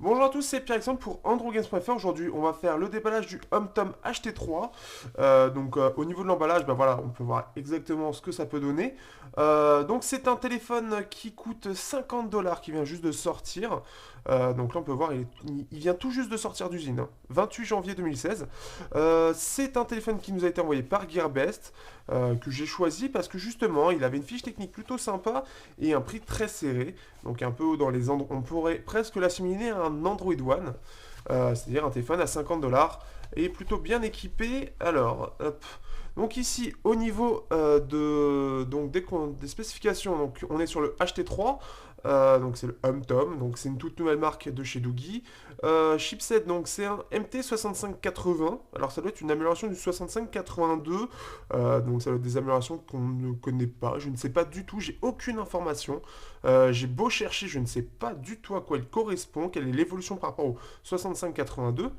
Bonjour à tous, c'est Pierre-Alexandre pour AndroGames.fr. Aujourd'hui, on va faire le déballage du HomeTom HT3. Au niveau de l'emballage, bah voilà, on peut voir exactement ce que ça peut donner. Donc, c'est un téléphone qui coûte 50 dollars, qui vient juste de sortir. Donc là, on peut voir, il vient tout juste de sortir d'usine, hein. 28 janvier 2016. C'est un téléphone qui nous a été envoyé par Gearbest, que j'ai choisi parce que justement, il avait une fiche technique plutôt sympa et un prix très serré. Donc un peu dans les endroits, on pourrait presque l'assimiler à un Android One, c'est-à-dire un téléphone à 50 dollars et plutôt bien équipé. Alors, hop. Donc ici, au niveau des spécifications, donc on est sur le HT3, donc c'est le HomeTom, donc c'est une toute nouvelle marque de chez Doogie. Chipset, donc c'est un MT6580, alors ça doit être une amélioration du 6582, donc ça doit être des améliorations qu'on ne connaît pas, je ne sais pas du tout, j'ai aucune information. J'ai beau chercher, je ne sais pas du tout à quoi il correspond, quelle est l'évolution par rapport au 6582.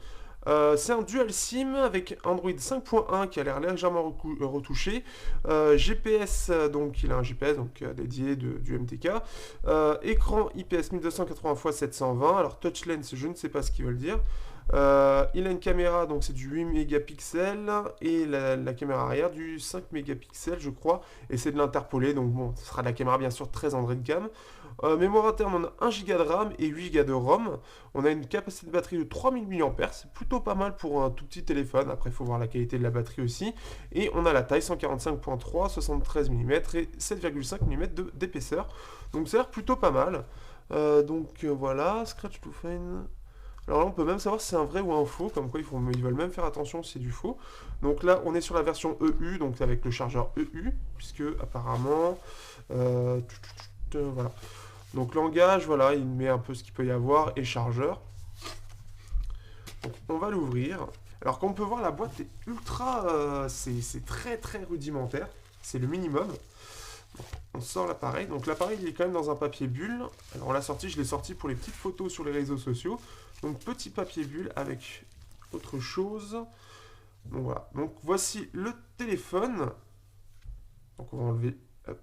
C'est un dual SIM avec Android 5.1 qui a l'air légèrement retouché. GPS, donc il a un GPS dédié du MTK. Écran IPS 1280 x 720. Alors touch lens, je ne sais pas ce qu'ils veulent dire. Il a une caméra, donc c'est du 8 mégapixels, et la caméra arrière du 5 mégapixels, je crois, et c'est de l'interpolé, donc bon, ce sera de la caméra bien sûr très Android cam. Mémoire interne, on a 1 Go de RAM et 8 Go de ROM. On a une capacité de batterie de 3000 mAh, c'est plutôt pas mal pour un tout petit téléphone. Après, il faut voir la qualité de la batterie aussi. Et on a la taille 145.3, 73 mm et 7,5 mm d'épaisseur. Donc ça a l'air plutôt pas mal. Voilà, Scratch to Find. Alors là, on peut même savoir si c'est un vrai ou un faux, comme quoi ils veulent même faire attention si c'est du faux. Donc là, on est sur la version EU, donc avec le chargeur EU, puisque apparemment, voilà. Donc langage, voilà, il met un peu ce qu'il peut y avoir, et chargeur. Donc on va l'ouvrir. Alors comme on peut voir, la boîte est ultra, c'est très très rudimentaire, c'est le minimum. Donc, on sort l'appareil. Donc l'appareil il est quand même dans un papier bulle. Alors on l'a sorti, je l'ai sorti pour les petites photos sur les réseaux sociaux. Donc petit papier bulle avec autre chose. Donc voilà. Donc voici le téléphone. Donc on va enlever. Hop.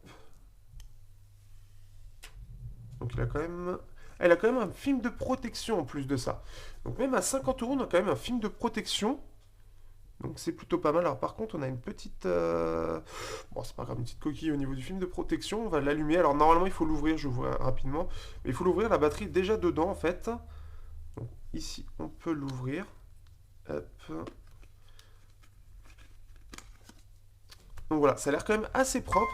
Donc elle a quand même un film de protection en plus de ça. Donc même à 50 euros, on a quand même un film de protection. Donc c'est plutôt pas mal. Alors par contre, on a une petite... Bon, c'est pas grave, une petite coquille au niveau du film de protection. On va l'allumer. Alors normalement, il faut l'ouvrir, je vous rapidement. Mais il faut l'ouvrir, la batterie est déjà dedans en fait. Donc ici, on peut l'ouvrir. Hop. Donc voilà, ça a l'air quand même assez propre.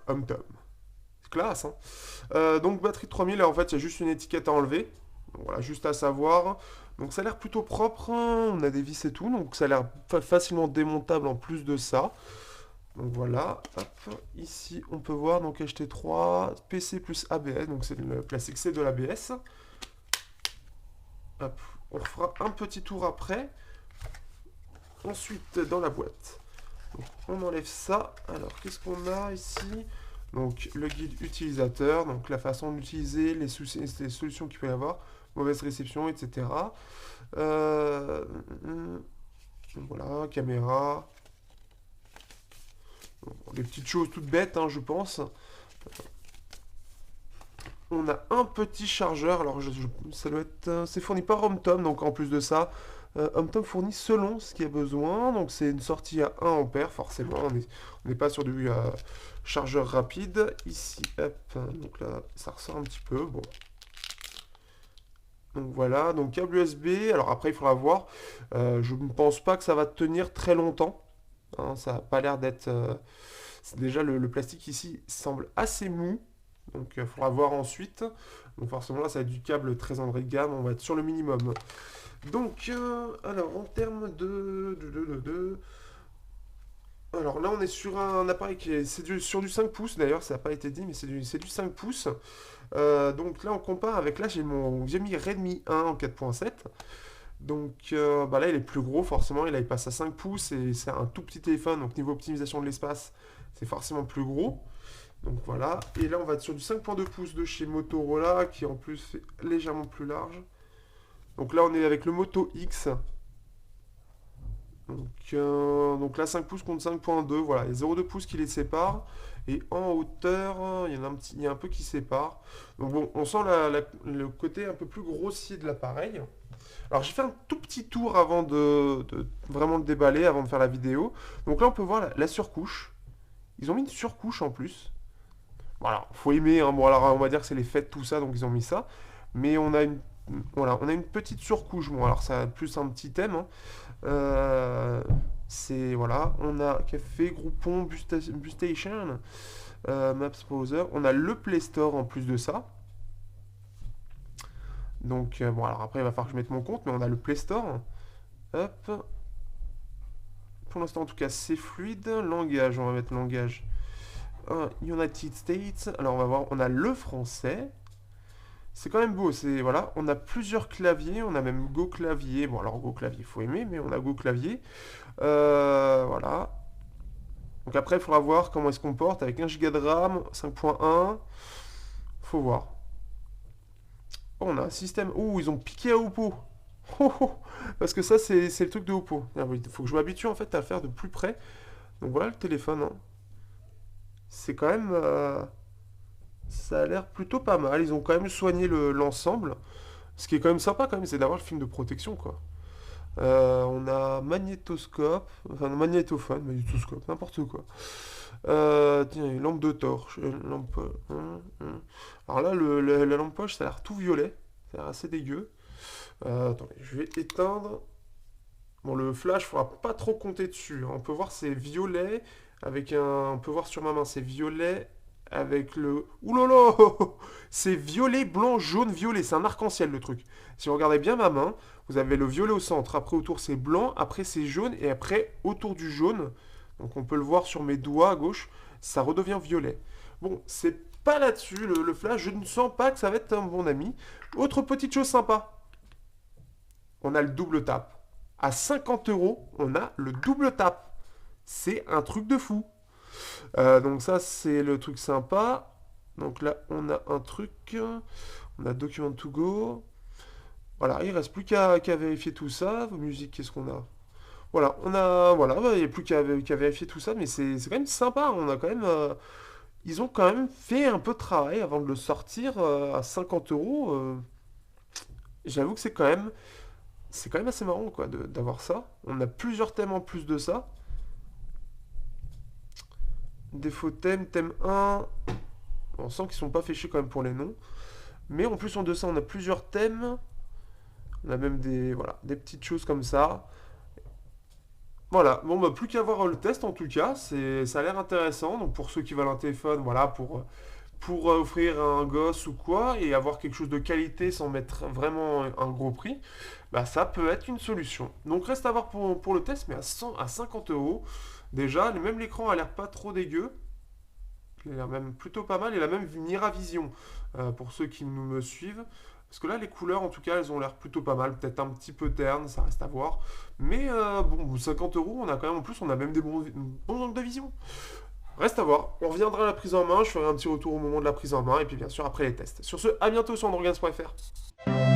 HomeTom. C'est classe, hein. Donc batterie de 3000, et en fait, il y a juste une étiquette à enlever. Donc, voilà, juste à savoir. Donc ça a l'air plutôt propre, hein. On a des vis et tout, donc ça a l'air facilement démontable en plus de ça. Donc voilà, hop, ici on peut voir donc HT3, PC plus ABS, donc c'est le plastique, c'est de l'ABS. Hop, on fera un petit tour après. Ensuite dans la boîte, donc, on enlève ça. Alors qu'est-ce qu'on a ici? Donc le guide utilisateur, donc la façon d'utiliser, les solutions qu'il peut y avoir, mauvaise réception, etc. Euh, voilà, caméra. Bon, des petites choses toutes bêtes, hein, je pense. On a un petit chargeur, alors ça doit être, c'est fourni par HomeTom, donc en plus de ça, HomeTom fournit selon ce qu'il y a besoin, donc c'est une sortie à 1 ampère, forcément, on n'est pas sur du chargeur rapide. Ici, hop, donc là, ça ressort un petit peu, bon. Donc voilà, donc câble USB, alors après il faudra voir, je ne pense pas que ça va tenir très longtemps, hein, ça n'a pas l'air d'être... déjà le plastique ici semble assez mou, donc il faudra voir ensuite. Donc forcément là ça va être du câble très Android gamme, on va être sur le minimum. Donc alors en termes alors là on est sur un appareil qui est sur du 5 pouces d'ailleurs, ça n'a pas été dit mais c'est du 5 pouces. Donc là on compare avec, là j'ai mon Xiaomi Redmi 1 en 4.7. Donc bah là il est plus gros forcément, et là il passe à 5 pouces et c'est un tout petit téléphone, donc niveau optimisation de l'espace c'est forcément plus gros. Donc voilà, et là on va être sur du 5.2 pouces de chez Motorola qui en plus fait légèrement plus large. Donc là on est avec le Moto X. Donc là 5 pouces contre 5.2, voilà, il y a 0,2 pouces qui les séparent. Et en hauteur, il y en a il y a un peu qui sépare. Donc bon, on sent le côté un peu plus grossier de l'appareil. Alors j'ai fait un tout petit tour avant de vraiment le déballer, avant de faire la vidéo. Donc là on peut voir la surcouche. Ils ont mis une surcouche en plus. Voilà, faut aimer, hein. Bon alors on va dire que c'est les fêtes, tout ça, donc ils ont mis ça. Mais voilà, on a une petite surcouche. Bon alors ça a plus un petit thème, hein. Euh, c'est, voilà, on a Café, Groupon, Bustation, Maps Browser. On a le Play Store en plus de ça. Donc bon alors après il va falloir que je mette mon compte, mais on a le Play Store. Hop. Pour l'instant en tout cas c'est fluide. Langage, on va mettre langage. United States. Alors on va voir, on a le français. C'est quand même beau, c'est voilà, on a plusieurs claviers, on a même Go clavier. Bon alors Go clavier, faut aimer, mais on a Go clavier. Voilà. Donc après, il faudra voir comment il se comporte avec 1 Go de RAM, 5.1. Faut voir. Oh, on a un système. Oh, ils ont piqué à Oppo. Oh, oh. Parce que ça, c'est le truc de Oppo. Il faut que je m'habitue en fait à le faire de plus près. Donc voilà le téléphone, hein. C'est quand même. Ça a l'air plutôt pas mal. Ils ont quand même soigné l'ensemble. Ce qui est quand même sympa, quand même, c'est d'avoir le film de protection, quoi. On a magnétoscope, enfin magnétophone, magnétoscope, n'importe quoi. Tiens, une lampe de torche, une lampe. Alors là, la lampe poche, ça a l'air tout violet. Ça a l'air assez dégueu. Attendez, je vais éteindre. Bon, le flash, faudra pas trop compter dessus, hein. On peut voir c'est violet avec un. On peut voir sur ma main, c'est violet avec le. Ouh là là. C'est violet, blanc, jaune, violet. C'est un arc-en-ciel le truc. Si vous regardez bien ma main, vous avez le violet au centre. Après autour c'est blanc, après c'est jaune et après autour du jaune. Donc on peut le voir sur mes doigts à gauche, ça redevient violet. Bon, c'est pas là-dessus le flash. Je ne sens pas que ça va être un bon ami. Autre petite chose sympa. On a le double tap. À 50 euros, on a le double tap. C'est un truc de fou. Donc ça, c'est le truc sympa. Donc là, on a un truc. On a Document to go. Voilà, il reste plus qu'à vérifier tout ça. Musique, qu'est-ce qu'on a? Voilà, voilà, bah, il n'y a plus qu'à vérifier tout ça, mais c'est quand même sympa. On a quand même, ils ont quand même fait un peu de travail avant de le sortir à 50 euros. J'avoue que c'est quand même assez marrant quoi d'avoir ça. On a plusieurs thèmes en plus de ça. Défaut thème, thème 1. On sent qu'ils sont pas fichus quand même pour les noms. Mais en plus de ça, on a plusieurs thèmes. On a même voilà, des petites choses comme ça. Voilà, bon bah plus qu'à voir le test en tout cas, ça a l'air intéressant. Donc pour ceux qui veulent un téléphone, voilà, pour offrir un gosse ou quoi, et avoir quelque chose de qualité sans mettre vraiment un gros prix, bah ça peut être une solution. Donc reste à voir pour le test, mais à 50 euros. Déjà, même l'écran a l'air pas trop dégueu. Il a l'air même plutôt pas mal. Il a même une Miravision pour ceux qui me suivent. Parce que là, les couleurs, en tout cas, elles ont l'air plutôt pas mal. Peut-être un petit peu terne, ça reste à voir. Mais bon, 50 euros, on a quand même, en plus, on a même des bons angles de vision. Reste à voir. On reviendra à la prise en main. Je ferai un petit retour au moment de la prise en main. Et puis, bien sûr, après les tests. Sur ce, à bientôt sur androgames.fr.